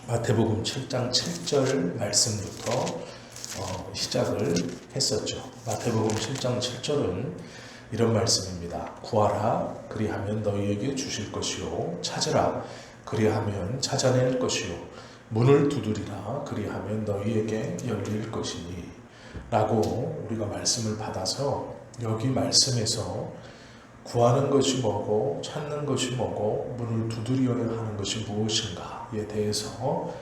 마태복음 7장 7절 말씀부터 시작을 했었죠. 마태복음 7장 7절은 이런 말씀입니다. 구하라 그리하면 너희에게 주실 것이요 찾으라 그리하면 찾아낼 것이요 문을 두드리라 그리하면 너희에게 열릴 것이니 라고 우리가 말씀을 받아서 여기 말씀에서 구하는 것이 뭐고 찾는 것이 뭐고 문을 두드려야 하는 것이 무엇인가에 대해서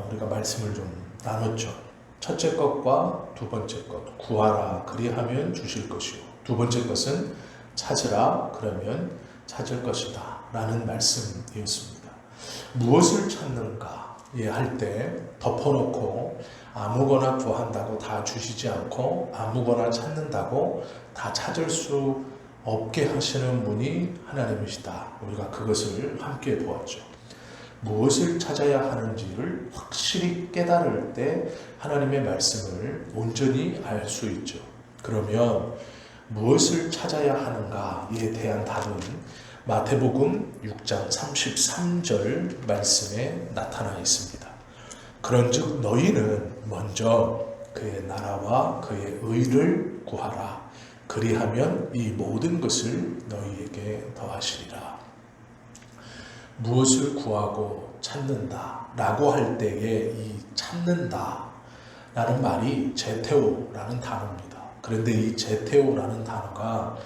우리가 말씀을 좀 나눴죠. 첫째 것과 두 번째 것, 구하라 그리하면 주실 것이요, 두 번째 것은 찾으라 그러면 찾을 것이다 라는 말씀이었습니다. 무엇을 찾는가 할 때 덮어놓고 아무거나 구한다고 다 주시지 않고 아무거나 찾는다고 다 찾을 수 없게 하시는 분이 하나님이시다. 우리가 그것을 함께 보았죠. 무엇을 찾아야 하는지를 확실히 깨달을 때 하나님의 말씀을 온전히 알 수 있죠. 그러면 무엇을 찾아야 하는가에 대한 답은 마태복음 6장 33절 말씀에 나타나 있습니다. 그런즉 너희는 먼저 그의 나라와 그의 의를 구하라. 그리하면 이 모든 것을 너희에게 더하시리라. 무엇을 구하고 찾는다 라고 할 때에 이 찾는다 라는 말이 제테오라는 단어입니다. 그런데 이 제테오라는 단어가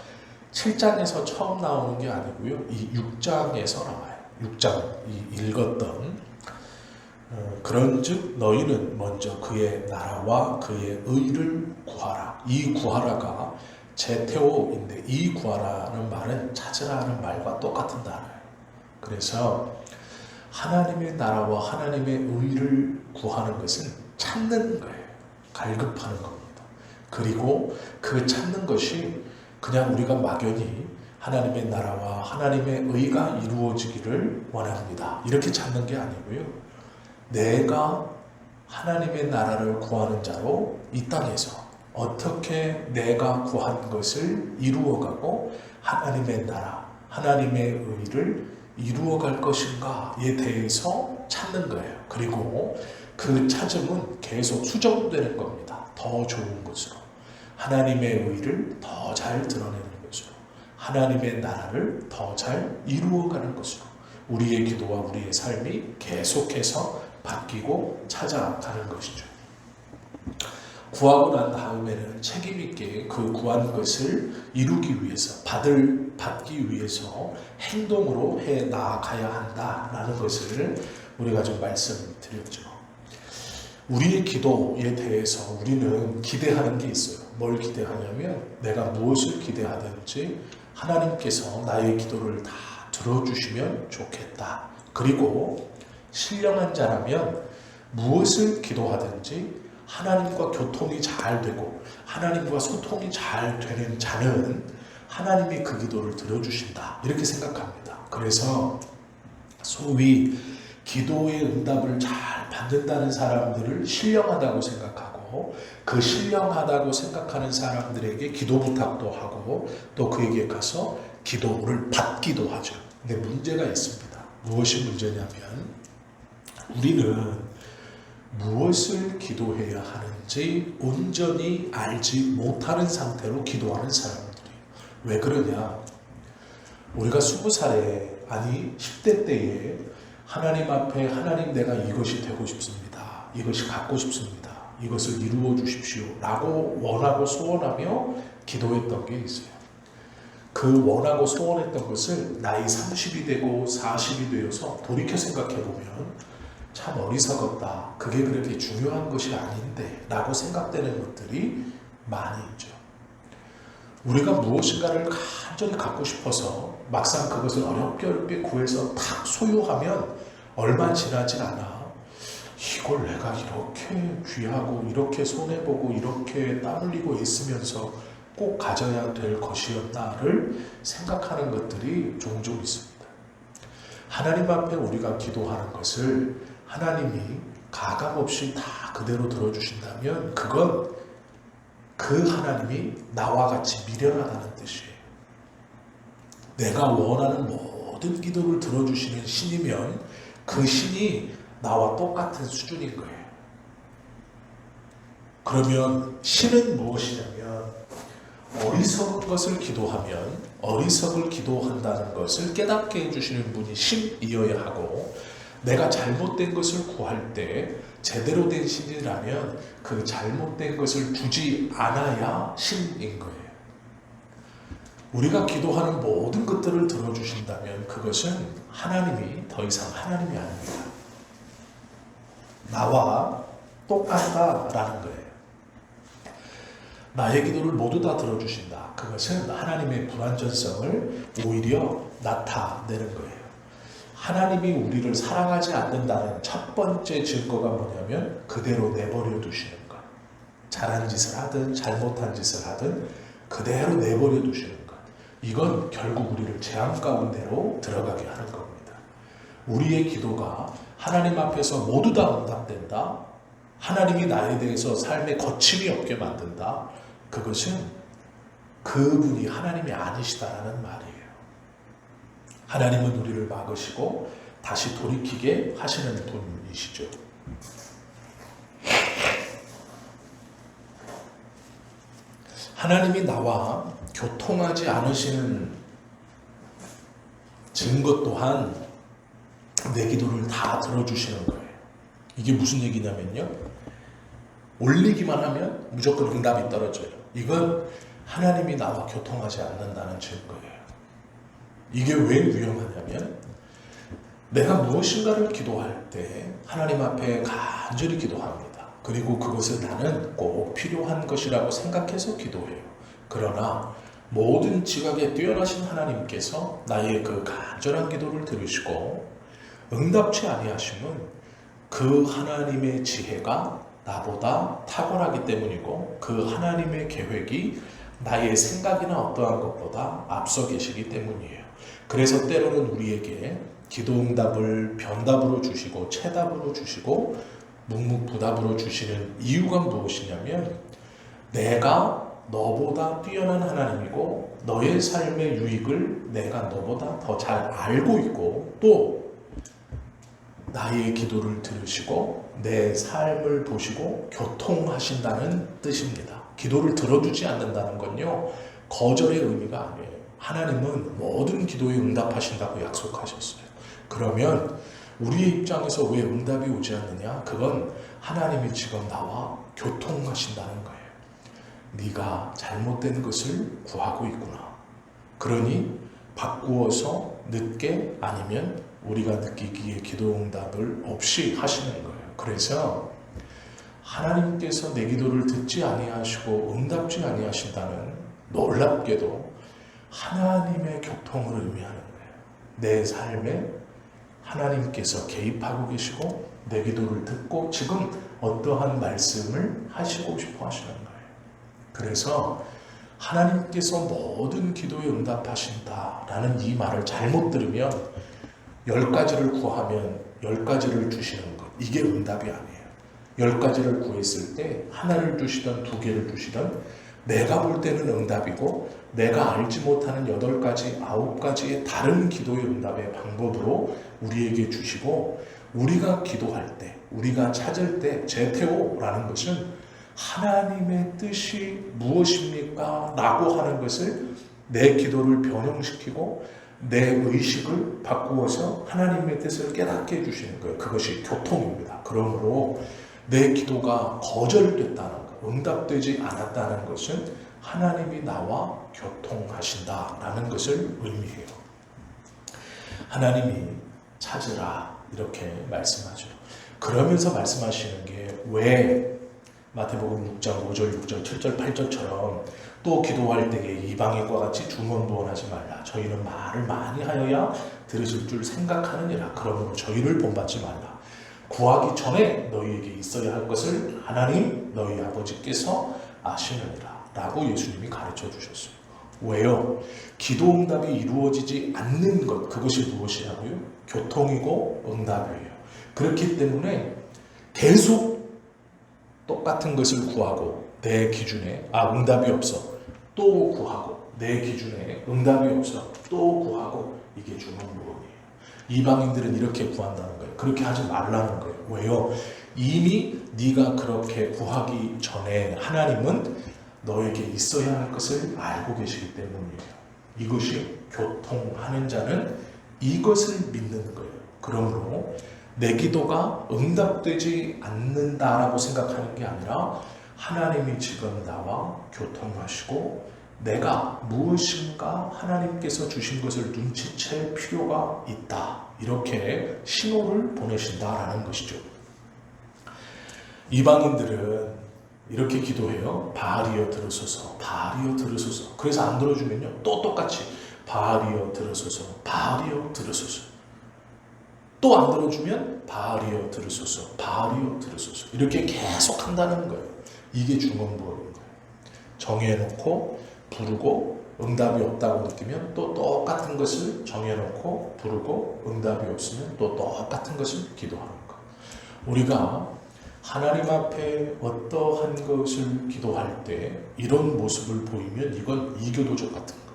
7장에서 처음 나오는 게 아니고요. 이 6장에서 나와요. 6장 읽었던 그런즉 너희는 먼저 그의 나라와 그의 의를 구하라. 이 구하라가 제테오인데 이 구하라는 말은 찾으라는 말과 똑같은 단어예요. 그래서 하나님의 나라와 하나님의 의를 구하는 것은 찾는 거예요. 갈급하는 겁니다. 그리고 그 찾는 것이 그냥 우리가 막연히 하나님의 나라와 하나님의 의가 이루어지기를 원합니다. 이렇게 찾는 게 아니고요. 내가 하나님의 나라를 구하는 자로 이 땅에서 어떻게 내가 구한 것을 이루어가고 하나님의 나라, 하나님의 의를 이루어갈 것인가에 대해서 찾는 거예요. 그리고 그 찾음은 계속 수정되는 겁니다. 더 좋은 것으로. 하나님의 의를 더 잘 드러내는 것으로. 하나님의 나라를 더 잘 이루어가는 것으로. 우리의 기도와 우리의 삶이 계속해서 바뀌고 찾아가는 것이죠. 구하고 난 다음에는 책임있게 그 구한 것을 이루기 위해서 받기 위해서 행동으로 해 나아가야 한다라는 것을 우리가 좀 말씀드렸죠. 우리의 기도에 대해서 우리는 기대하는 게 있어요. 뭘 기대하냐면 내가 무엇을 기대하든지 하나님께서 나의 기도를 다 들어주시면 좋겠다. 그리고 신령한 자라면 무엇을 기도하든지 하나님과 교통이 잘 되고 하나님과 소통이 잘 되는 자는 하나님이 그 기도를 들어주신다. 이렇게 생각합니다. 그래서 소위 기도의 응답을 잘 받는다는 사람들을 신령하다고 생각하고 그 신령하다고 생각하는 사람들에게 기도 부탁도 하고 또 그에게 가서 기도를 받기도 하죠. 근데 문제가 있습니다. 무엇이 문제냐면 우리는 무엇을 기도해야 하는지 온전히 알지 못하는 상태로 기도하는 사람들이에요. 왜 그러냐? 우리가 20살에 아니 10대 때에 하나님 앞에 하나님 내가 이것이 되고 싶습니다. 이것이 갖고 싶습니다. 이것을 이루어 주십시오. 라고 원하고 소원하며 기도했던 게 있어요. 그 원하고 소원했던 것을 나이 30이 되고 40이 되어서 돌이켜 생각해 보면 참 어리석었다. 그게 그렇게 중요한 것이 아닌데 라고 생각되는 것들이 많이 있죠. 우리가 무엇인가를 간절히 갖고 싶어서 막상 그것을 어렵게 구해서 탁 소유하면 얼마 지나진 않아. 이걸 내가 이렇게 귀하고 이렇게 손해보고 이렇게 땀 흘리고 있으면서 꼭 가져야 될 것이었나를 생각하는 것들이 종종 있습니다. 하나님 앞에 우리가 기도하는 것을 하나님이 가감없이 다 그대로 들어주신다면 그건 그 하나님이 나와 같이 미련하다는 뜻이에요. 내가 원하는 모든 기도를 들어주시는 신이면 그 신이 나와 똑같은 수준인 거예요. 그러면 신은 무엇이냐면 어리석은 것을 기도하면 어리석을 기도한다는 것을 깨닫게 해주시는 분이 신이어야 하고, 내가 잘못된 것을 구할 때 제대로 된 신이라면 그 잘못된 것을 주지 않아야 신인 거예요. 우리가 기도하는 모든 것들을 들어주신다면 그것은 하나님이 더 이상 하나님이 아닙니다. 나와 똑같다라는 거예요. 나의 기도를 모두 다 들어주신다. 그것은 하나님의 불완전성을 오히려 나타내는 거예요. 하나님이 우리를 사랑하지 않는다는 첫 번째 증거가 뭐냐면 그대로 내버려 두시는 것. 잘한 짓을 하든 잘못한 짓을 하든 그대로 내버려 두시는 것. 이건 결국 우리를 재앙 가운데로 들어가게 하는 겁니다. 우리의 기도가 하나님 앞에서 모두 다 응답된다. 하나님이 나에 대해서 삶에 거침이 없게 만든다. 그것은 그분이 하나님이 아니시다라는 말이에요. 하나님은 우리를 막으시고 다시 돌이키게 하시는 분이시죠. 하나님이 나와 교통하지 않으시는 증거 또한 내 기도를 다 들어주시는 거예요. 이게 무슨 얘기냐면요, 올리기만 하면 무조건 응답이 떨어져요. 이건 하나님이 나와 교통하지 않는다는 증거예요. 이게 왜 위험하냐면 내가 무엇인가를 기도할 때 하나님 앞에 간절히 기도합니다. 그리고 그것을 나는 꼭 필요한 것이라고 생각해서 기도해요. 그러나 모든 지각에 뛰어나신 하나님께서 나의 그 간절한 기도를 들으시고 응답치 아니하심은 그 하나님의 지혜가 나보다 탁월하기 때문이고 그 하나님의 계획이 나의 생각이나 어떠한 것보다 앞서 계시기 때문이에요. 그래서 때로는 우리에게 기도응답을 변답으로 주시고 체답으로 주시고 묵묵부답으로 주시는 이유가 무엇이냐면 내가 너보다 뛰어난 하나님이고 너의 삶의 유익을 내가 너보다 더 잘 알고 있고 또 나의 기도를 들으시고 내 삶을 보시고 교통하신다는 뜻입니다. 기도를 들어주지 않는다는 건요, 거절의 의미가 아니에요. 하나님은 모든 기도에 응답하신다고 약속하셨어요. 그러면 우리의 입장에서 왜 응답이 오지 않느냐? 그건 하나님이 지금 나와 교통하신다는 거예요. 네가 잘못된 것을 구하고 있구나. 그러니 바꾸어서 늦게 아니면 우리가 느끼기에 기도응답을 없이 하시는 거예요. 그래서 하나님께서 내 기도를 듣지 아니하시고 응답지 아니하신다는 놀랍게도 하나님의 교통을 의미하는 거예요. 내 삶에 하나님께서 개입하고 계시고 내 기도를 듣고 지금 어떠한 말씀을 하시고 싶어 하시는 거예요. 그래서 하나님께서 모든 기도에 응답하신다라는 이 말을 잘못 들으면 10가지를 구하면 10가지를 주시는 것, 이게 응답이 아니에요. 10가지를 구했을 때 하나를 주시든 2개를 주시든 내가 볼 때는 응답이고 내가 알지 못하는 8가지, 9가지의 다른 기도의 응답의 방법으로 우리에게 주시고 우리가 기도할 때, 우리가 찾을 때 제테오라는 것은 하나님의 뜻이 무엇입니까? 라고 하는 것을 내 기도를 변형시키고 내 의식을 바꾸어서 하나님의 뜻을 깨닫게 해주시는 거예요. 그것이 교통입니다. 그러므로 내 기도가 거절됐다는 것, 응답되지 않았다는 것은 하나님이 나와 교통하신다라는 것을 의미해요. 하나님이 찾으라 이렇게 말씀하죠. 그러면서 말씀하시는 게 왜 마태복음 6장 5절, 6절, 7절, 8절처럼 또 기도할 때에 이방인과 같이 중언부언하지 말라. 저희는 말을 많이 하여야 들으실 줄 생각하느니라. 그러므로 저희를 본받지 말라. 구하기 전에 너희에게 있어야 할 것을 하나님 너희 아버지께서 아시느니라 라고 예수님이 가르쳐 주셨어요. 왜요? 기도응답이 이루어지지 않는 것, 그것이 무엇이라고요? 교통이고 응답이에요. 그렇기 때문에 계속 똑같은 것을 구하고 내 기준에 응답이 없어 또 구하고 내 기준에 응답이 없어 또 구하고 이게 중언부언이에요. 이방인들은 이렇게 구한다는 거예요. 그렇게 하지 말라는 거예요. 왜요? 이미 네가 그렇게 구하기 전에 하나님은 너에게 있어야 할 것을 알고 계시기 때문이에요. 이것이 교통하는 자는 이것을 믿는 거예요. 그러므로 내 기도가 응답되지 않는다라고 생각하는 게 아니라 하나님이 지금 나와 교통하시고 내가 무엇인가 하나님께서 주신 것을 눈치챌 필요가 있다. 이렇게 신호를 보내신다라는 것이죠. 이방인들은 이렇게 기도해요. 바알이여 들으소서, 바알이여 들으소서. 그래서 안 들어주면요 또 똑같이 바알이여 들으소서, 바알이여 들으소서. 또 안 들어주면 바알이여 들으소서, 바알이여 들으소서. 이렇게 계속 한다는 거예요. 이게 중언부언인 거예요. 정해놓고 부르고 응답이 없다고 느끼면 또 똑같은 것을 정해놓고 부르고 응답이 없으면 또 똑같은 것을 기도하는 거예요. 우리가 하나님 앞에 어떠한 것을 기도할 때 이런 모습을 보이면 이건 이교도적 같은 거예요.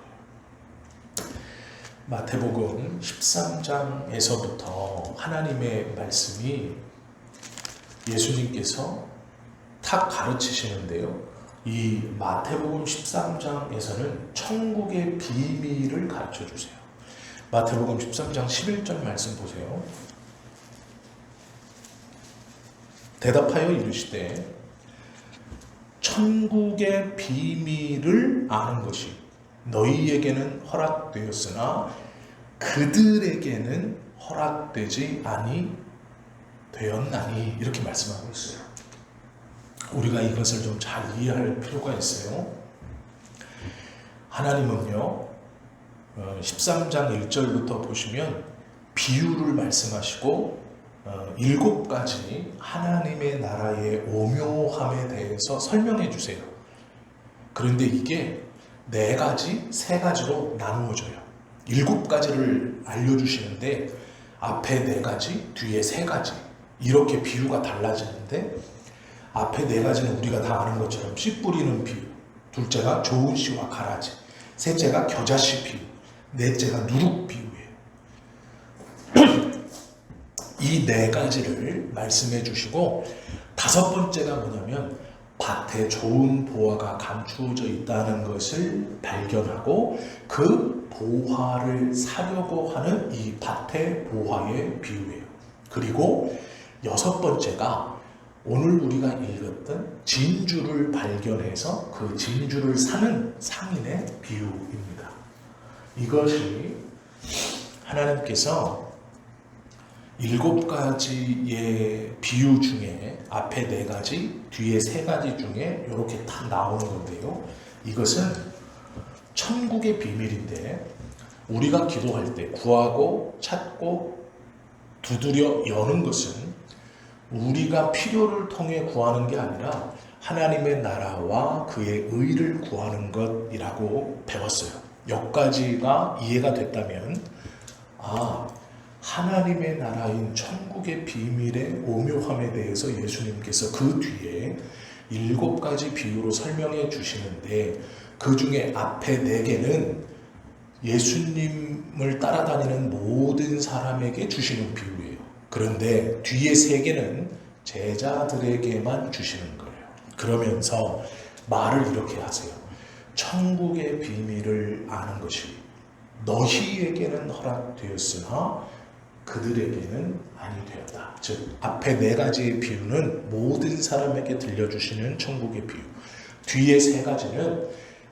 마태복음 13장에서부터 하나님의 말씀이 예수님께서 탁 가르치시는데요. 이 마태복음 13장에서는 천국의 비밀을 가르쳐 주세요. 마태복음 13장 11절 말씀 보세요. 대답하여 이르시되 천국의 비밀을 아는 것이 너희에게는 허락되었으나 그들에게는 허락되지 아니되었나니 이렇게 말씀하고 있어요. 우리가 이것을 좀 잘 이해할 필요가 있어요. 하나님은요 13장 1절부터 보시면 비유를 말씀하시고 7가지 하나님의 나라의 오묘함에 대해서 설명해 주세요. 그런데 이게 4가지, 3가지로 나누어져요. 7가지를 알려주시는데 앞에 4가지, 뒤에 3가지 이렇게 비유가 달라지는데 앞에 4가지는 우리가 다 아는 것처럼 씨 뿌리는 비유, 둘째가 좋은 씨와 가라지, 셋째가 겨자씨 비유, 넷째가 누룩 비유예요. 이 4가지를 말씀해 주시고 5번째가 뭐냐면 밭에 좋은 보화가 감추어져 있다는 것을 발견하고 그 보화를 사려고 하는 이 밭의 보화의 비유예요. 그리고 6번째가 오늘 우리가 읽었던 진주를 발견해서 그 진주를 사는 상인의 비유입니다. 이것이 하나님께서 7가지의 비유 중에 앞에 4가지, 뒤에 3가지 중에 이렇게 딱 나오는 건데요. 이것은 천국의 비밀인데 우리가 기도할 때 구하고 찾고 두드려 여는 것은 우리가 필요를 통해 구하는 게 아니라 하나님의 나라와 그의 의를 구하는 것이라고 배웠어요. 여기까지가 이해가 됐다면 하나님의 나라인 천국의 비밀의 오묘함에 대해서 예수님께서 그 뒤에 7가지 비유로 설명해 주시는데 그 중에 앞에 4개는 예수님을 따라다니는 모든 사람에게 주시는 비유예요. 그런데 뒤에 3개는 제자들에게만 주시는 거예요. 그러면서 말을 이렇게 하세요. 천국의 비밀을 아는 것이 너희에게는 허락되었으나 그들에게는 아니 되었다. 즉 앞에 4가지의 비유는 모든 사람에게 들려주시는 천국의 비유, 뒤에 3가지는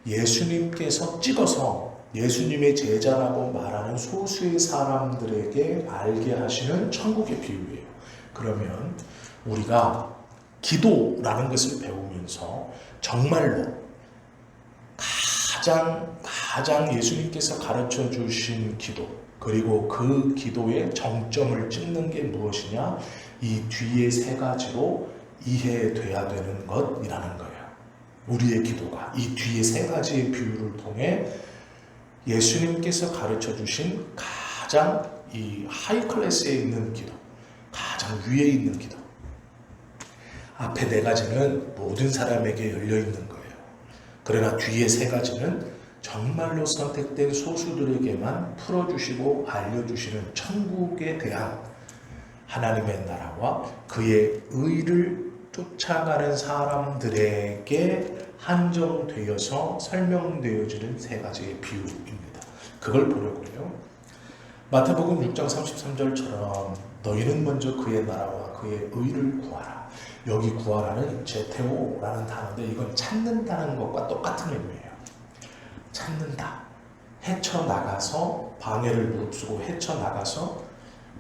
예수님께서 찍어서 예수님의 제자라고 말하는 소수의 사람들에게 알게 하시는 천국의 비유예요. 그러면 우리가 기도라는 것을 배우면서 정말로 가장 예수님께서 가르쳐 주신 기도, 그리고 그 기도의 정점을 찍는 게 무엇이냐? 이 뒤에 3가지로 이해돼야 되는 것이라는 거예요. 우리의 기도가 이 뒤에 3가지의 비유를 통해 예수님께서 가르쳐 주신 가장 이 하이 클래스에 있는 기도, 가장 위에 있는 기도. 앞에 4가지는 모든 사람에게 열려 있는 거예요. 그러나 뒤에 3가지는 정말로 선택된 소수들에게만 풀어주시고 알려주시는 천국에 대한 하나님의 나라와 그의 의를 쫓아가는 사람들에게 한정되어서 설명되어지는 세 가지의 비유입니다. 그걸 보려고요. 마태복음 6장 33절처럼 너희는 먼저 그의 나라와 그의 의를 구하라. 여기 구하라는 제테오라는 단어인데 이건 찾는다는 것과 똑같은 의미예요. 찾는다. 헤쳐나가서 방해를 무릅쓰고 헤쳐나가서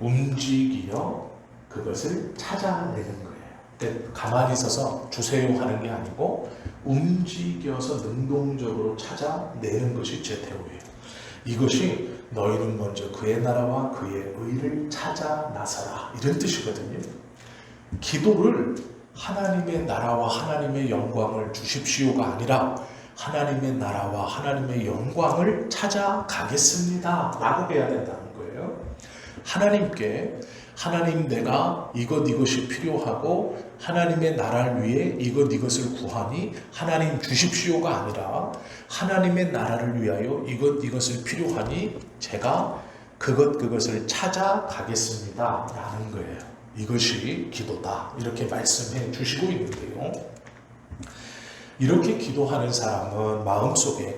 움직여 그것을 찾아내는 거예요. 그러니까 가만히 있어서 주세요 하는 게 아니고 움직여서 능동적으로 찾아내는 것이 제테오예요. 이것이 너희는 먼저 그의 나라와 그의 의를 찾아 나서라 이런 뜻이거든요. 기도를 하나님의 나라와 하나님의 영광을 주십시오가 아니라 하나님의 나라와 하나님의 영광을 찾아가겠습니다 라고 해야 된다는 거예요. 하나님께 하나님 내가 이것이 필요하고 하나님의 나라를 위해 이것을 구하니 하나님 주십시오가 아니라 하나님의 나라를 위하여 이것을 필요하니 제가 그것을 찾아가겠습니다 라는 거예요. 이것이 기도다 이렇게 말씀해 주시고 있는데요. 이렇게 기도하는 사람은 마음속에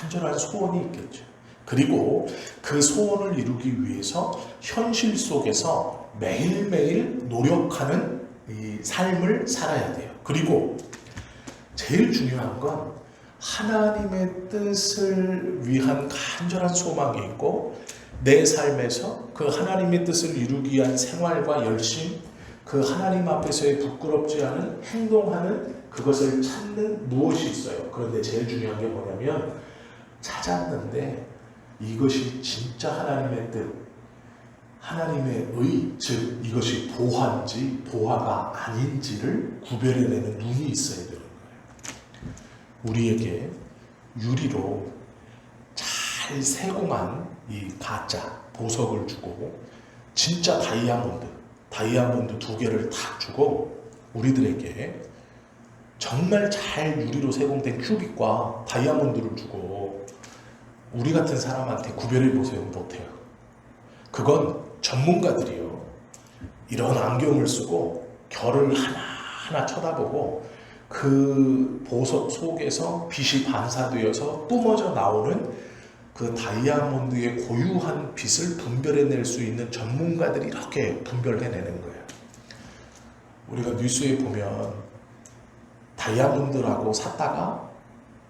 간절한 소원이 있겠죠. 그리고 그 소원을 이루기 위해서 현실 속에서 매일매일 노력하는 이 삶을 살아야 돼요. 그리고 제일 중요한 건 하나님의 뜻을 위한 간절한 소망이 있고 내 삶에서 그 하나님의 뜻을 이루기 위한 생활과 열심, 그 하나님 앞에서의 부끄럽지 않은 행동하는 그것을 찾는 무엇이 있어요. 그런데 제일 중요한 게 뭐냐면 찾았는데 이것이 진짜 하나님의 뜻, 하나님의 의, 즉 이것이 보화인지 보화가 아닌지를 구별해내는 눈이 있어야 되는 거예요. 우리에게 유리로 잘 세공한 이 가짜 보석을 주고 진짜 다이아몬드 2개를 탁 주고 우리들에게 정말 잘 유리로 세공된 큐빅과 다이아몬드를 주고 우리 같은 사람한테 구별해보세요. 못해요. 그건 전문가들이요. 이런 안경을 쓰고 결을 하나하나 쳐다보고 그 보석 속에서 빛이 반사되어서 뿜어져 나오는 그 다이아몬드의 고유한 빛을 분별해낼 수 있는 전문가들이 이렇게 분별해내는 거예요. 우리가 뉴스에 보면 다이아몬드라고 샀다가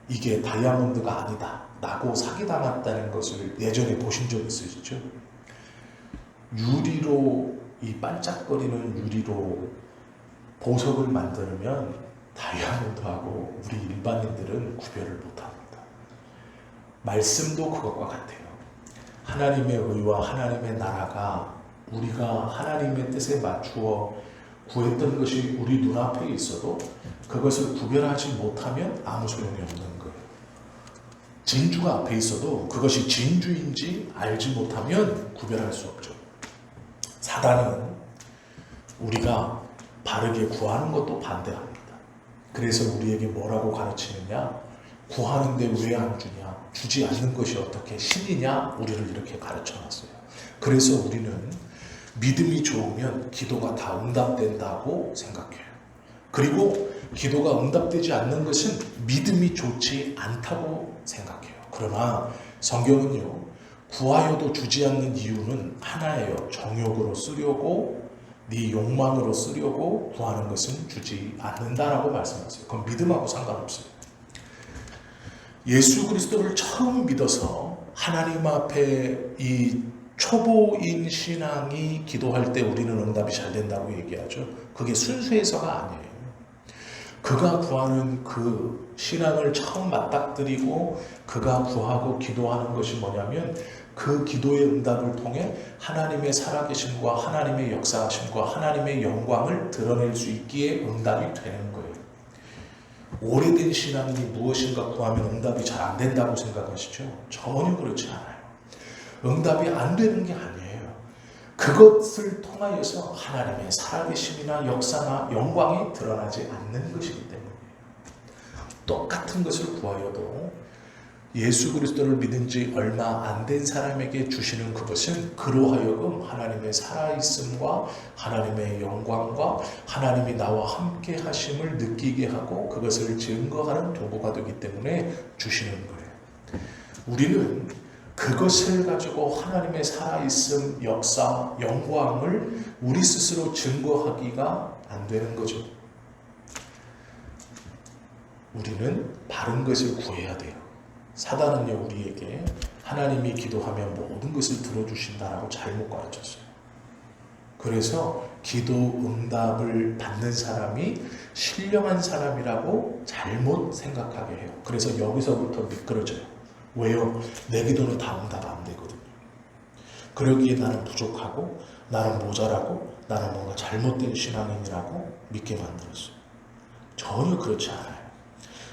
이게 다이아몬드가 아니다 라고 사기당했다는 것을 예전에 보신 적 있으시죠? 유리로 이 반짝거리는 유리로 보석을 만들면 다이아몬드하고 우리 일반인들은 구별을 못합니다. 말씀도 그것과 같아요. 하나님의 의와 하나님의 나라가 우리가 하나님의 뜻에 맞추어 구했던 것이 우리 눈앞에 있어도 그것을 구별하지 못하면 아무 소용이 없는 거예요. 진주가 앞에 있어도 그것이 진주인지 알지 못하면 구별할 수 없죠. 사단은 우리가 바르게 구하는 것도 반대합니다. 그래서 우리에게 뭐라고 가르치느냐? 구하는데 왜 안 주냐? 주지 않는 것이 어떻게 신이냐? 우리를 이렇게 가르쳐놨어요. 그래서 우리는 믿음이 좋으면 기도가 다 응답된다고 생각해요. 그리고 기도가 응답되지 않는 것은 믿음이 좋지 않다고 생각해요. 그러나 성경은요, 구하여도 주지 않는 이유는 하나예요. 정욕으로 쓰려고, 네 욕망으로 쓰려고 구하는 것은 주지 않는다라고 말씀하세요. 그건 믿음하고 상관없어요. 예수 그리스도를 처음 믿어서 하나님 앞에 이 초보인 신앙이 기도할 때 우리는 응답이 잘 된다고 얘기하죠. 그게 순수해서가 아니에요. 그가 구하는 그 신앙을 처음 맞닥뜨리고 그가 구하고 기도하는 것이 뭐냐면 그 기도의 응답을 통해 하나님의 살아계심과 하나님의 역사하심과 하나님의 영광을 드러낼 수 있기에 응답이 되는 거예요. 오래된 신앙이 무엇인가 구하면 응답이 잘 안 된다고 생각하시죠? 전혀 그렇지 않아요. 응답이 안 되는 게 아니에요. 그것을 통하여서 하나님의 살아계심이나 역사나 영광이 드러나지 않는 것이기 때문이에요. 똑같은 것을 구하여도 예수 그리스도를 믿은 지 얼마 안 된 사람에게 주시는 그것은 그로 하여금 하나님의 살아있음과 하나님의 영광과 하나님이 나와 함께 하심을 느끼게 하고 그것을 증거하는 도구가 되기 때문에 주시는 거예요. 우리는 그것을 가지고 하나님의 살아있음, 역사, 영광을 우리 스스로 증거하기가 안 되는 거죠. 우리는 바른 것을 구해야 돼요. 사단은요, 우리에게 하나님이 기도하면 모든 것을 들어주신다라고 잘못 가르쳤어요. 그래서 기도 응답을 받는 사람이 신령한 사람이라고 잘못 생각하게 해요. 그래서 여기서부터 미끄러져요. 왜요? 내 기도는 다 응답 안 되거든요. 그러기에 나는 부족하고 나는 모자라고 나는 뭔가 잘못된 신앙인이라고 믿게 만들었어요. 전혀 그렇지 않아요.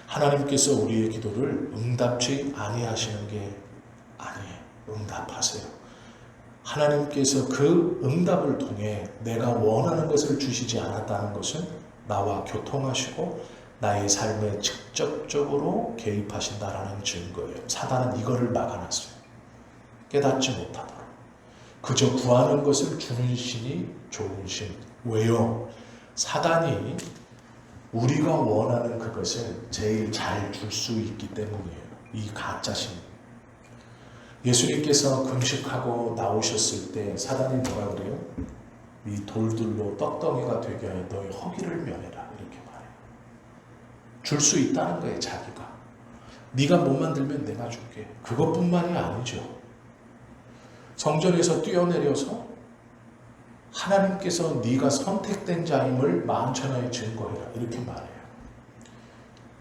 하나님께서 우리의 기도를 응답치 아니하시는 게 아니에요. 응답하세요. 하나님께서 그 응답을 통해 내가 원하는 것을 주시지 않았다는 것은 나와 교통하시고 나의 삶에 직접적으로 개입하신다라는 증거예요. 사단은 이거를 막아놨어요. 깨닫지 못하도록. 그저 구하는 것을 주는 신이 좋은 신. 왜요? 사단이 우리가 원하는 그것을 제일 잘 줄 수 있기 때문이에요. 이 가짜신. 예수님께서 금식하고 나오셨을 때 사단이 뭐라 그래요? 이 돌들로 떡덩이가 되게 하여 너의 허기를 면해라 이렇게 말해요. 줄 수 있다는 거예요. 자기가. 네가 못 만들면 내가 줄게. 그것뿐만이 아니죠. 성전에서 뛰어내려서 하나님께서 네가 선택된 자임을 만천하에 증거해라 이렇게 말해요.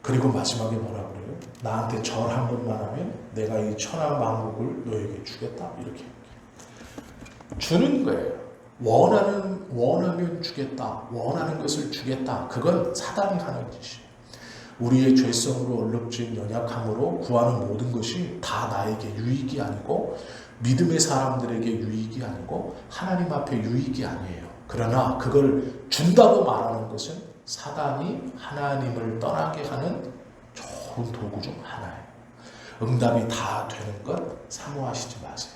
그리고 마지막에 뭐라 그래요? 나한테 절 한 번만 하면 내가 이 천하 만국을 너에게 주겠다 이렇게 주는 거예요. 원하면 주겠다. 원하는 것을 주겠다. 그건 사단이 하는 짓이에요. 우리의 죄성으로 얼룩진 연약함으로 구하는 모든 것이 다 나에게 유익이 아니고 믿음의 사람들에게 유익이 아니고 하나님 앞에 유익이 아니에요. 그러나 그걸 준다고 말하는 것은 사단이 하나님을 떠나게 하는 좋은 도구 중 하나예요. 응답이 다 되는 것 사모하시지 마세요.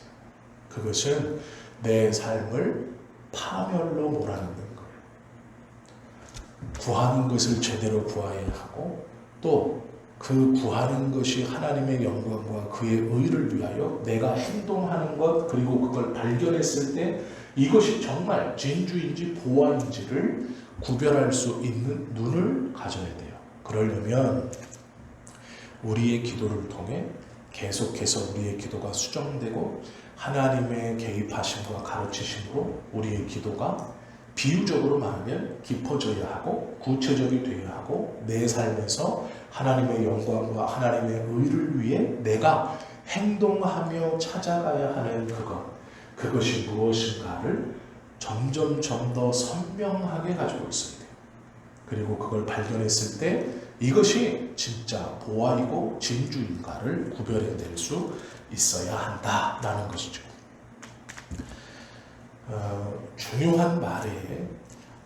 그것은 내 삶을 파멸로 몰아넣는 거예요. 구하는 것을 제대로 구해야 하고 또 그 구하는 것이 하나님의 영광과 그의 의를 위하여 내가 행동하는 것 그리고 그걸 발견했을 때 이것이 정말 진주인지 보화인지를 구별할 수 있는 눈을 가져야 돼요. 그러려면 우리의 기도를 통해 계속해서 우리의 기도가 수정되고 하나님의 개입하심과 가르치심으로 우리의 기도가 비유적으로 말하면 깊어져야 하고 구체적이 되어야 하고 내 삶에서 하나님의 영광과 하나님의 의를 위해 내가 행동하며 찾아가야 하는 그것이 무엇인가를 점점 더 선명하게 가지고 있어야 돼요. 그리고 그걸 발견했을 때 이것이 진짜 보화이고 진주인가를 구별해낼 수 있어야 한다라는 것이죠. 중요한 말에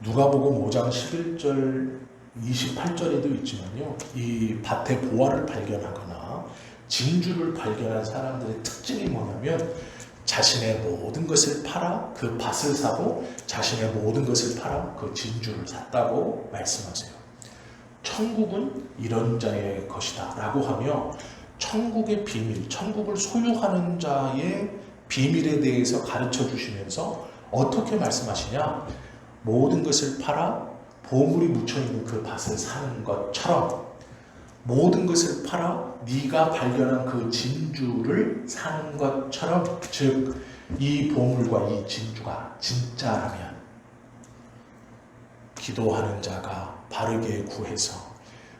누가복음 5장 11절 28절에도 있지만요. 이 밭의 보화를 발견하거나 진주를 발견한 사람들의 특징이 뭐냐면 자신의 모든 것을 팔아 그 밭을 사고 자신의 모든 것을 팔아 그 진주를 샀다고 말씀하세요. 천국은 이런 자의 것이다 라고 하며 천국의 비밀, 천국을 소유하는 자의 비밀에 대해서 가르쳐 주시면서 어떻게 말씀하시냐? 모든 것을 팔아 보물이 묻혀있는 그 밭을 사는 것처럼 모든 것을 팔아 네가 발견한 그 진주를 사는 것처럼 즉 이 보물과 이 진주가 진짜라면 기도하는 자가 바르게 구해서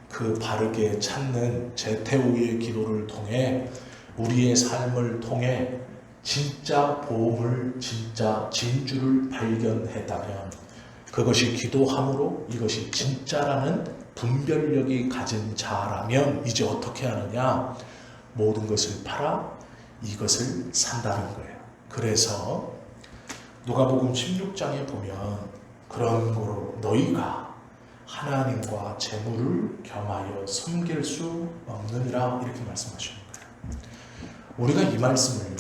그 바르게 찾는 제테오의 기도를 통해 우리의 삶을 통해 진짜 보물, 진짜 진주를 발견했다면 그것이 기도함으로 이것이 진짜라는 분별력이 가진 자라면 이제 어떻게 하느냐? 모든 것을 팔아 이것을 산다는 거예요. 그래서 누가복음 16장에 보면 그런 거로 너희가 하나님과 재물을 겸하여 섬길 수 없느니라 이렇게 말씀하시는 거예요. 우리가 이 말씀을요,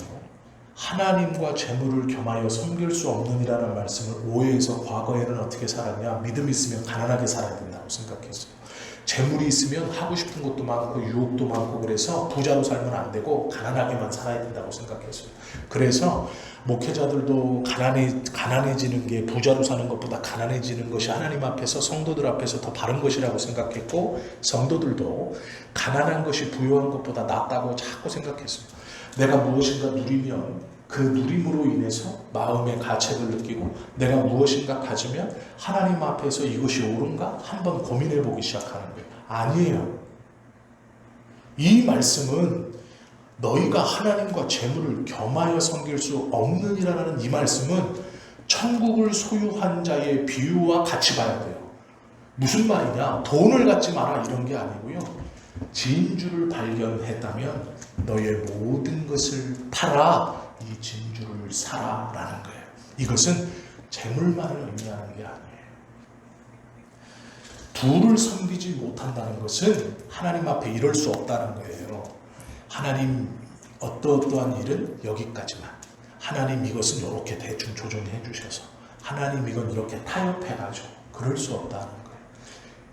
하나님과 재물을 겸하여 섬길 수 없느니라는 말씀을 오해해서 과거에는 어떻게 살았냐, 믿음 있으면 가난하게 살아야 된다고 생각했어요. 재물이 있으면 하고 싶은 것도 많고 유혹도 많고 그래서 부자로 살면 안 되고 가난하게만 살아야 된다고 생각했어요. 그래서 목회자들도 가난해지는 게 부자로 사는 것보다 가난해지는 것이 하나님 앞에서 성도들 앞에서 더 바른 것이라고 생각했고, 성도들도 가난한 것이 부유한 것보다 낫다고 자꾸 생각했어요. 내가 무엇인가 누리면 그 누림으로 인해서 마음의 가책을 느끼고, 내가 무엇인가 가지면 하나님 앞에서 이것이 옳은가 한번 고민해 보기 시작하는 거예요. 아니에요. 이 말씀은 너희가 하나님과 재물을 겸하여 섬길 수 없느니라는 이 말씀은 천국을 소유한 자의 비유와 같이 봐야 돼요. 무슨 말이냐? 돈을 갖지 마라 이런 게 아니고요. 진주를 발견했다면 너의 모든 것을 팔아 이 진주를 사라 라는 거예요. 이것은 재물만을 의미하는 게 아니에요. 둘을 섬기지 못한다는 것은 하나님 앞에 이럴 수 없다는 거예요. 하나님 어떠한 일은 여기까지만, 하나님 이것은 이렇게 대충 조정해 주셔서, 하나님 이건 이렇게 타협해가지고, 그럴 수 없다는 거예요.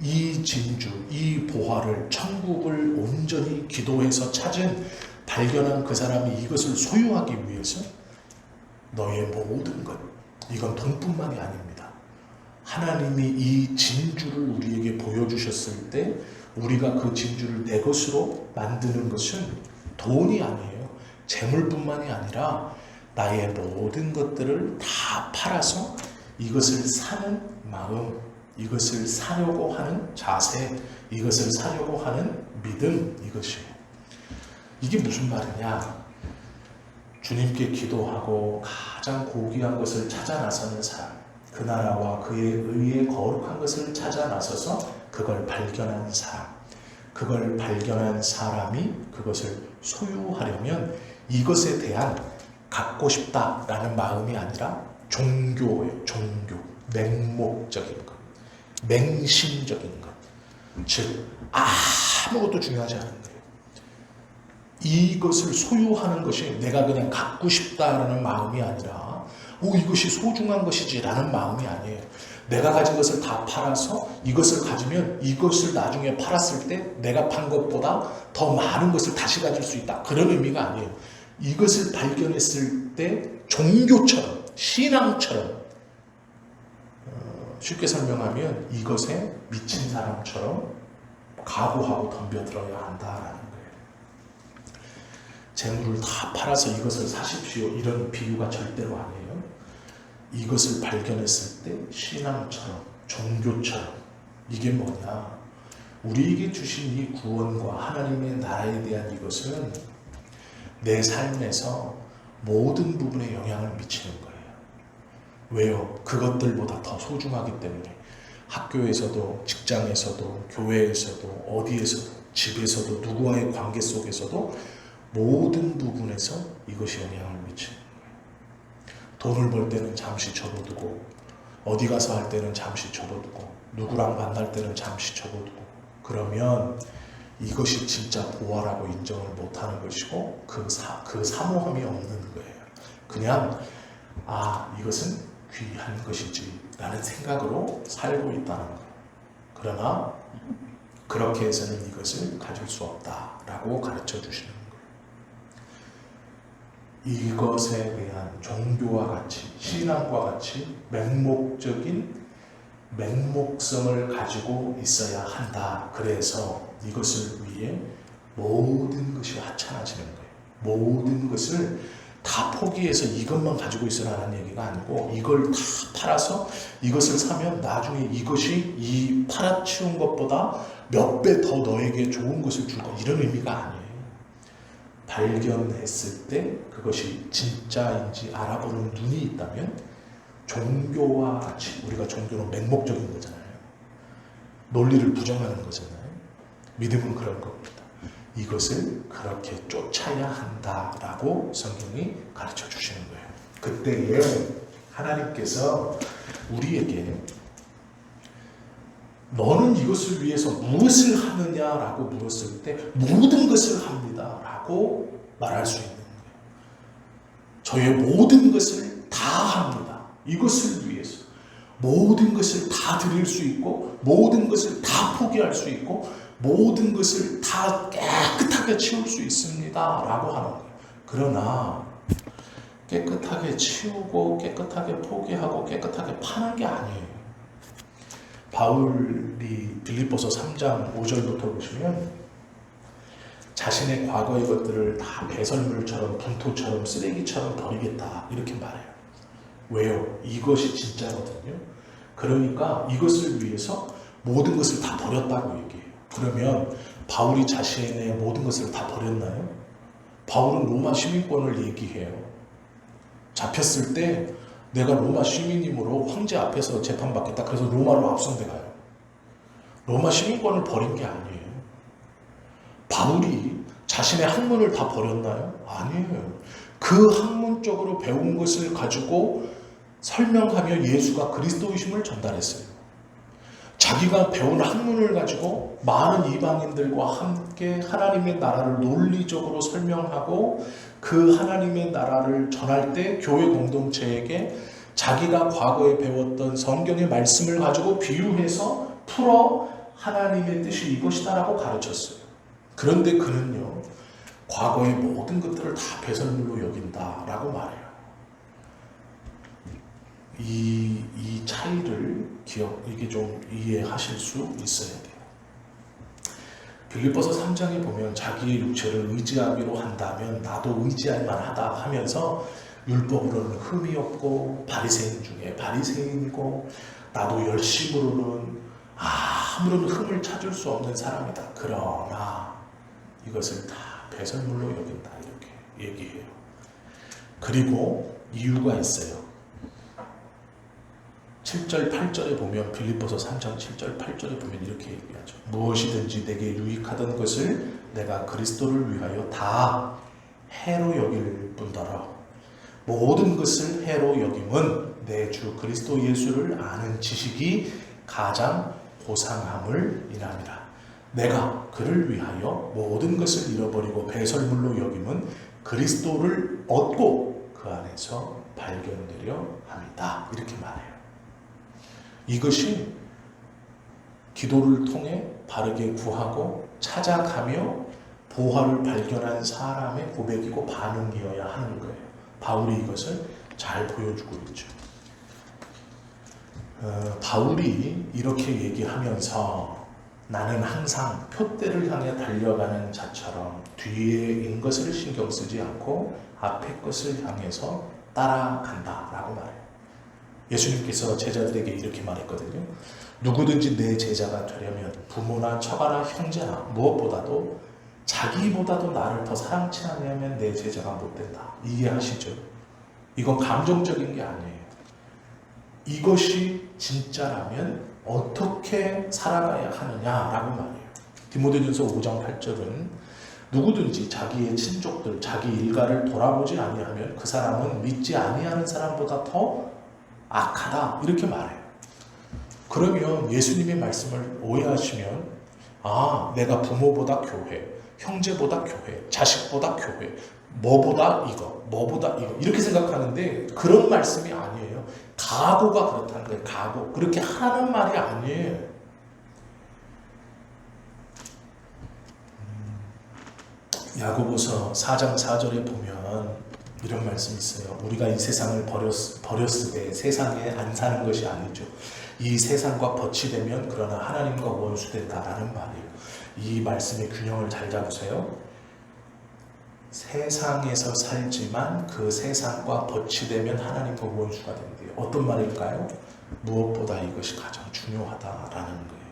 이 진주, 이 보화를, 천국을 온전히 기도해서 찾은, 발견한 그 사람이 이것을 소유하기 위해서 너의 모든 것, 이건 돈뿐만이 아닙니다. 하나님이 이 진주를 우리에게 보여주셨을 때 우리가 그 진주를 내 것으로 만드는 것은 돈이 아니에요. 재물뿐만이 아니라 나의 모든 것들을 다 팔아서 이것을 사는 마음, 이것을 사려고 하는 자세, 이것을 사려고 하는 믿음, 이것이에요. 이게 무슨 말이냐? 주님께 기도하고 가장 고귀한 것을 찾아 나서는 사람, 그 나라와 그의 의에 거룩한 것을 찾아 나서서 그걸 발견한 사람, 그걸 발견한 사람이 그것을 소유하려면 이것에 대한 갖고 싶다라는 마음이 아니라 종교예요. 종교, 맹목적인 것, 맹신적인 것, 즉 아무것도 중요하지 않은 거예요. 이것을 소유하는 것이 내가 그냥 갖고 싶다라는 마음이 아니라 이것이 소중한 것이지 라는 마음이 아니에요. 내가 가진 것을 다 팔아서 이것을 가지면 이것을 나중에 팔았을 때 내가 판 것보다 더 많은 것을 다시 가질 수 있다, 그런 의미가 아니에요. 이것을 발견했을 때 종교처럼, 신앙처럼, 쉽게 설명하면 이것에 미친 사람처럼 각오하고 덤벼들어야 한다라는 거예요. 재물을 다 팔아서 이것을 사십시오 이런 비유가 절대로 아니에요. 이것을 발견했을 때 신앙처럼, 종교처럼, 이게 뭐냐? 우리에게 주신 이 구원과 하나님의 나라에 대한 이것은 내 삶에서 모든 부분에 영향을 미치는 거예요. 왜요? 그것들보다 더 소중하기 때문에. 학교에서도, 직장에서도, 교회에서도, 어디에서도, 집에서도, 누구와의 관계 속에서도 모든 부분에서 이것이 영향을 미치는 거예요. 돈을 벌 때는 잠시 접어두고, 어디 가서 할 때는 잠시 접어두고, 누구랑 만날 때는 잠시 접어두고, 그러면 이것이 진짜 보화라고 인정을 못하는 것이고 그 사모함이 없는 거예요. 그냥 이것은 귀한 것이지 라는 생각으로 살고 있다는 거예요. 그러나 그렇게 해서는 이것을 가질 수 없다라고 가르쳐 주시는 거예요. 이것에 대한 종교와 같이, 신앙과 같이 맹목성을 가지고 있어야 한다. 그래서 이것을 위해 모든 것이 하찮아지는 거예요. 모든 것을 다 포기해서 이것만 가지고 있으라는 얘기가 아니고, 이걸 다 팔아서 이것을 사면 나중에 이것이 이 팔아치운 것보다 몇 배 더 너에게 좋은 것을 줄 것, 이런 의미가 아니에요. 발견했을 때 그것이 진짜인지 알아보는 눈이 있다면, 종교와 같이, 우리가 종교는 맹목적인 거잖아요. 논리를 부정하는 거잖아요. 믿음은 그런 겁니다. 이것을 그렇게 쫓아야 한다라고 성경이 가르쳐 주시는 거예요. 그때에 하나님께서 우리에게 너는 이것을 위해서 무엇을 하느냐라고 물었을 때 모든 것을 합니다 라고 말할 수 있는 거예요. 저의 모든 것을 다 합니다. 이것을 위해서 모든 것을 다 드릴 수 있고 모든 것을 다 포기할 수 있고 모든 것을 다 깨끗하게 치울 수 있습니다 라고 하는 거예요. 그러나 깨끗하게 치우고 깨끗하게 포기하고 깨끗하게 파는 게 아니에요. 바울이 빌립보서 3장 5절부터 보시면 자신의 과거의 것들을 다 배설물처럼 분토처럼 쓰레기처럼 버리겠다 이렇게 말해요. 왜요? 이것이 진짜거든요. 그러니까 이것을 위해서 모든 것을 다 버렸다고 얘기해요. 그러면 바울이 자신의 모든 것을 다 버렸나요? 바울은 로마 시민권을 얘기해요. 잡혔을 때 내가 로마 시민이므로 황제 앞에서 재판받겠다. 그래서 로마로 압송돼 가요. 로마 시민권을 버린 게 아니에요. 바울이 자신의 학문을 다 버렸나요? 아니에요. 그 학문적으로 배운 것을 가지고 설명하며 예수가 그리스도이심을 전달했어요. 자기가 배운 학문을 가지고 많은 이방인들과 함께 하나님의 나라를 논리적으로 설명하고 그 하나님의 나라를 전할 때 교회 공동체에게 자기가 과거에 배웠던 성경의 말씀을 가지고 비유해서 풀어 하나님의 뜻이 이것이다라고 가르쳤어요. 그런데 그는요, 과거의 모든 것들을 다 배설물로 여긴다라고 말해요. 이 차이를 이게 좀 이해하실 수 있어야 돼요. 빌립보서 3장에 보면 자기의 육체를 의지하기로 한다면 나도 의지할 만하다 하면서 율법으로는 흠이 없고 바리새인 중에 바리새인이고 나도 열심으로는 아무런 흠을 찾을 수 없는 사람이다. 그러나 이것을 다 배설물로 여긴다 이렇게 얘기해요. 그리고 이유가 있어요. 7절 8절에 보면 빌립보서 3장 7절 8절에 보면 이렇게 얘기하죠. 무엇이든지 내게 유익하던 것을 내가 그리스도를 위하여 다 해로 여길 뿐더러 모든 것을 해로 여김은 내 주 그리스도 예수를 아는 지식이 가장 고상함을 인함이라. 내가 그를 위하여 모든 것을 잃어버리고 배설물로 여김은 그리스도를 얻고 그 안에서 발견되려 합니다. 이렇게 말해요. 이것이 기도를 통해 바르게 구하고 찾아가며 보화를 발견한 사람의 고백이고 반응이어야 하는 거예요. 바울이 이것을 잘 보여주고 있죠. 바울이 이렇게 얘기하면서 나는 항상 표대를 향해 달려가는 자처럼 뒤에인 것을 신경 쓰지 않고 앞에 것을 향해서 따라간다 라고 말해요. 예수님께서 제자들에게 이렇게 말했거든요. 누구든지 내 제자가 되려면 부모나 처가나 형제나 무엇보다도 자기보다도 나를 더 사랑치 않으면 내 제자가 못 된다. 이해하시죠? 이건 감정적인 게 아니에요. 이것이 진짜라면 어떻게 살아가야 하느냐라고 말해요. 디모데전서 5장 8절은 누구든지 자기의 친족들, 자기 일가를 돌아보지 아니하면 그 사람은 믿지 아니하는 사람보다 더 악하다 이렇게 말해요. 그러면 예수님의 말씀을 오해하시면 내가 부모보다 교회, 형제보다 교회, 자식보다 교회, 뭐보다 이거 이렇게 생각하는데 그런 말씀이 아니에요. 각오가 그렇다는 거예요. 각오. 그렇게 하는 말이 아니에요. 야고보서 4장 4절에 보면 이런 말씀이 있어요. 우리가 이 세상을 버렸으되 세상에 안 사는 것이 아니죠. 이 세상과 벗이 되면 그러나 하나님과 원수된다라는 말이에요. 이 말씀의 균형을 잘 잡으세요. 세상에서 살지만 그 세상과 벗이 되면 하나님과 원수가 된대요. 어떤 말일까요? 무엇보다 이것이 가장 중요하다라는 거예요.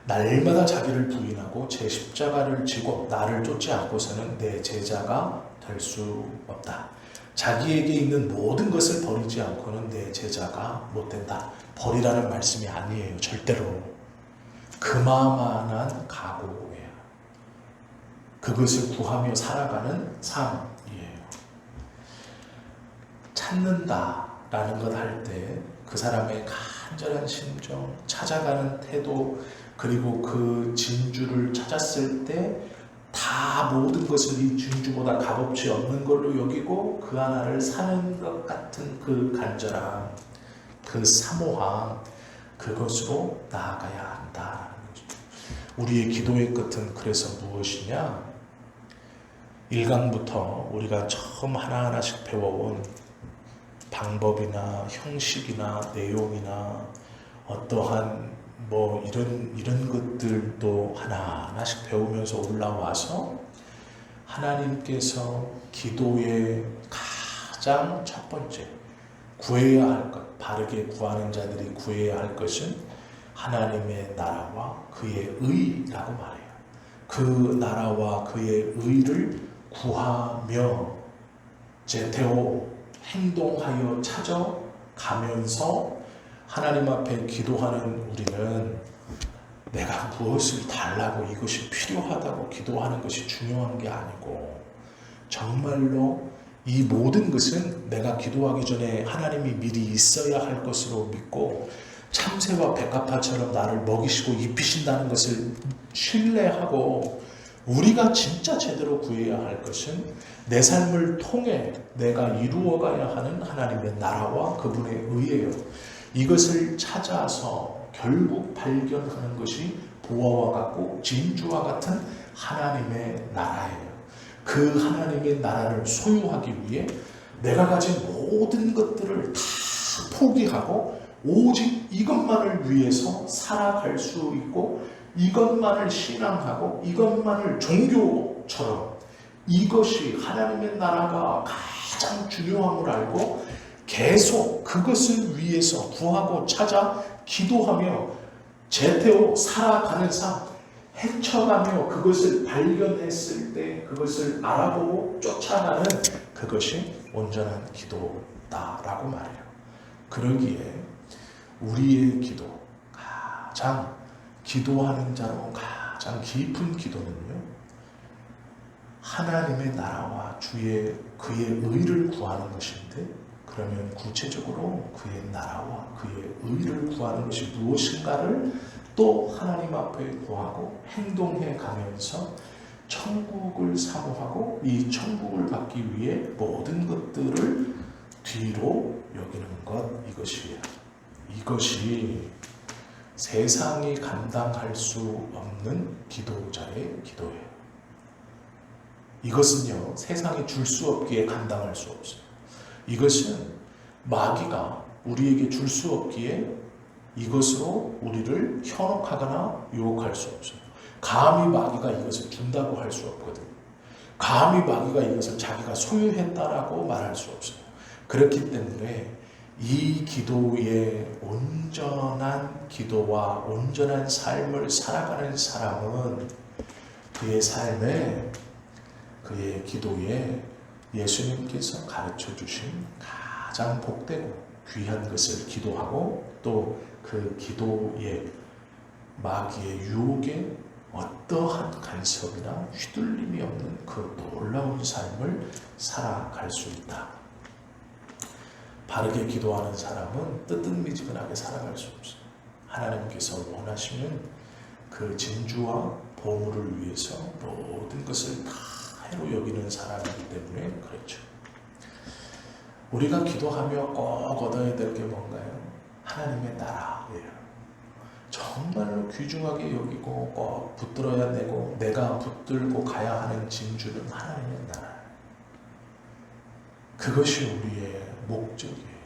날마다 자기를 부인하고 제 십자가를 지고 나를 쫓지 않고서는 내 제자가 될 수 없다. 자기에게 있는 모든 것을 버리지 않고는 내 제자가 못 된다. 버리라는 말씀이 아니에요. 절대로. 그만한 각오예요. 그것을 구하며 살아가는 삶이에요. 찾는다라는 것 할 때 그 사람의 간절한 심정, 찾아가는 태도, 그리고 그 진주를 찾았을 때 다 모든 것을 이 진주보다 값없이 없는 걸로 여기고 그 하나를 사는 것 같은 그 간절함, 그 사모함, 그것으로 나아가야 한다. 우리의 기도의 끝은 그래서 무엇이냐? 1강부터 우리가 처음 하나하나씩 배워온 방법이나 형식이나 내용이나 어떠한 이런 것들도 하나하나씩 배우면서 올라와서 하나님께서 기도의 가장 첫 번째 구해야 할 것, 바르게 구하는 자들이 구해야 할 것은 하나님의 나라와 그의 의라고 말해요. 그 나라와 그의 의를 구하며 제테오 행동하여 찾아가면서 하나님 앞에 기도하는 우리는 내가 무엇을 달라고 이것이 필요하다고 기도하는 것이 중요한 게 아니고 정말로 이 모든 것은 내가 기도하기 전에 하나님이 미리 있어야 할 것으로 믿고 참새와 백합화처럼 나를 먹이시고 입히신다는 것을 신뢰하고 우리가 진짜 제대로 구해야 할 것은 내 삶을 통해 내가 이루어가야 하는 하나님의 나라와 그분의 의예요. 이것을 찾아서 결국 발견하는 것이 보화와 같고 진주와 같은 하나님의 나라예요. 그 하나님의 나라를 소유하기 위해 내가 가진 모든 것들을 다 포기하고 오직 이것만을 위해서 살아갈 수 있고 이것만을 신앙하고 이것만을 종교처럼 이것이 하나님의 나라가 가장 중요함을 알고 계속 그것을 위해서 구하고 찾아 기도하며 제태로 살아가는 삶, 헤쳐가며 그것을 발견했을 때 그것을 알아보고 쫓아가는 그것이 온전한 기도다라고 말해요. 그러기에 우리의 기도, 가장 기도하는 자로 가장 깊은 기도는요, 하나님의 나라와 그의 의를 구하는 것인데, 그러면 구체적으로 그의 나라와 그의 의를 구하는 것이 무엇인가를 또 하나님 앞에 구하고 행동해 가면서 천국을 사모하고 이 천국을 받기 위해 모든 것들을 뒤로 여기는 것, 이것이에요. 이것이 세상이 감당할 수 없는 기도자의 기도예요. 이것은요, 세상이 줄 수 없기에 감당할 수 없어요. 이것은 마귀가 우리에게 줄 수 없기에 이것으로 우리를 현혹하거나 유혹할 수 없어요. 감히 마귀가 이것을 준다고 할 수 없거든요. 감히 마귀가 이것을 자기가 소유했다라고 말할 수 없어요. 그렇기 때문에 이 기도의 온전한 기도와 온전한 삶을 살아가는 사람은 그의 삶에, 그의 기도에 예수님께서 가르쳐 주신 가장 복되고 귀한 것을 기도하고 또 그 기도에 마귀의 유혹에 어떠한 간섭이나 휘둘림이 없는 그 놀라운 삶을 살아갈 수 있다. 바르게 기도하는 사람은 뜨뜻미지근하게 살아갈 수 없어요. 하나님께서 원하시는 그 진주와 보물을 위해서 모든 것을 다 해로 여기는 사람이기 때문에 그렇죠. 우리가 기도하며 꼭 얻어야 될 게 뭔가요? 하나님의 나라예요. 정말로 귀중하게 여기고 꼭 붙들어야 되고 내가 붙들고 가야 하는 진주는 하나님의 나라예요. 그것이 우리의 목적이에요.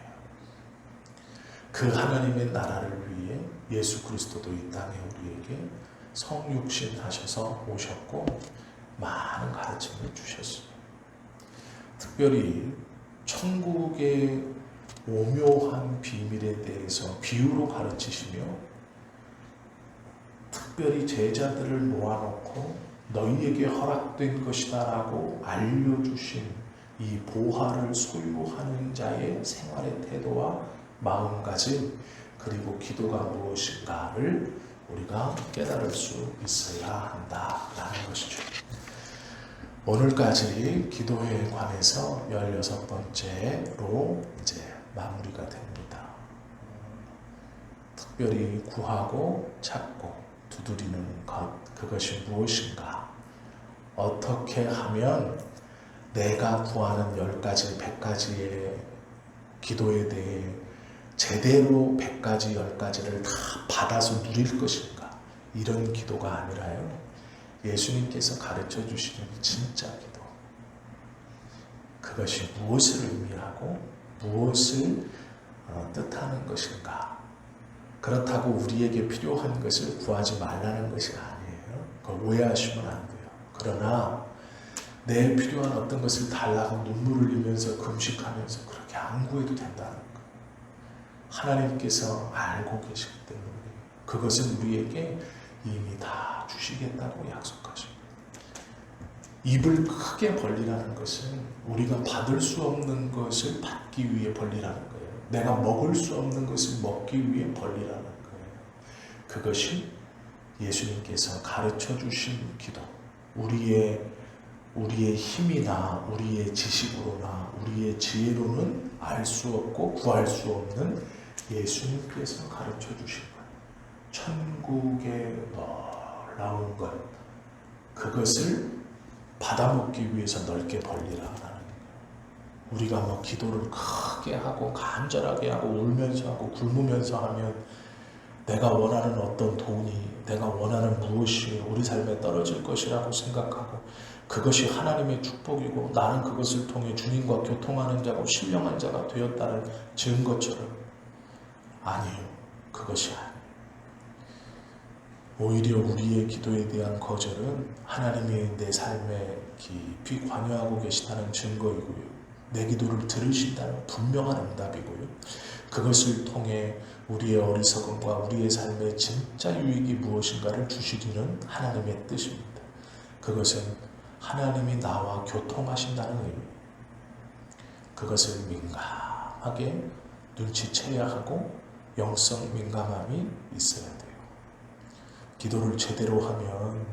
그 하나님의 나라를 위해 예수 그리스도도 이 땅에 우리에게 성육신 하셔서 오셨고 많은 가르침을 주셨어요. 특별히 천국의 오묘한 비밀에 대해서 비유로 가르치시며 특별히 제자들을 모아놓고 너희에게 허락된 것이다 라고 알려주신 이 보화를 소유하는 자의 생활의 태도와 마음가짐, 그리고 기도가 무엇인가를 우리가 깨달을 수 있어야 한다라는 것이죠. 오늘까지 기도에 관해서 16번째로 이제 마무리가 됩니다. 특별히 구하고 찾고 두드리는 것, 그것이 무엇인가? 어떻게 하면 내가 구하는 10가지, 100가지의 기도에 대해 제대로 100가지, 10가지를 다 받아서 누릴 것인가? 이런 기도가 아니라요. 예수님께서 가르쳐 주시는 진짜 기도. 그것이 무엇을 의미하고 무엇을 뜻하는 것인가? 그렇다고 우리에게 필요한 것을 구하지 말라는 것이 아니에요. 그걸 오해하시면 안 돼요. 그러나 내 필요한 어떤 것을 달라고 눈물을 흘리면서 금식하면서 그렇게 안 구해도 된다는 거예요. 하나님께서 알고 계시기 때문에 그것은 우리에게 이미 다 주시겠다고 약속하십니다. 입을 크게 벌리라는 것은 우리가 받을 수 없는 것을 받기 위해 벌리라는 거예요. 내가 먹을 수 없는 것을 먹기 위해 벌리라는 거예요. 그것이 예수님께서 가르쳐 주신 기도. 우리의 힘이나 우리의 지식으로나 우리의 지혜로는 알 수 없고 구할 수 없는 예수님께서 가르쳐 주신 것. 천국의 놀라운 것. 그것을 받아먹기 위해서 넓게 벌리라는 거예요. 우리가 뭐 기도를 크게 하고 간절하게 하고 울면서 하고 굶으면서 하면 내가 원하는 어떤 돈이, 내가 원하는 무엇이 우리 삶에 떨어질 것이라고 생각하고 그것이 하나님의 축복이고 나는 그것을 통해 주님과 교통하는 자고 신령한 자가 되었다는 증거처럼 아니에요. 그것이 아니에요. 오히려 우리의 기도에 대한 거절은 하나님이 내 삶에 깊이 관여하고 계시다는 증거이고요. 내 기도를 들으신다는 분명한 응답이고요. 그것을 통해 우리의 어리석음과 우리의 삶의 진짜 유익이 무엇인가를 주시기는 하나님의 뜻입니다. 그것은 하나님이 나와 교통하신다는 의미입니다. 그것을 민감하게 눈치채야 하고 영성 민감함이 있어야 돼요. 기도를 제대로 하면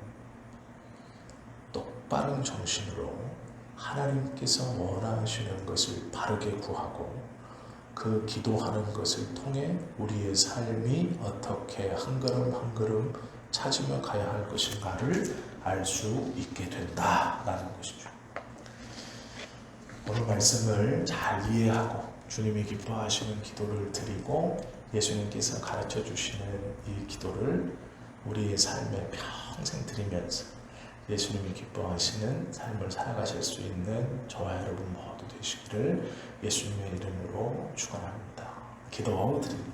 똑바른 정신으로 하나님께서 원하시는 것을 바르게 구하고 그 기도하는 것을 통해 우리의 삶이 어떻게 한 걸음 한 걸음 찾으며 가야 할 것인가를 알 수 있게 된다라는 것이죠. 오늘 말씀을 잘 이해하고 주님이 기뻐하시는 기도를 드리고 예수님께서 가르쳐 주시는 이 기도를 우리의 삶에 평생 드리면서 예수님이 기뻐하시는 삶을 살아가실 수 있는 저와 여러분 모두 되시기를 예수님의 이름으로 축원합니다. 기도드립니다.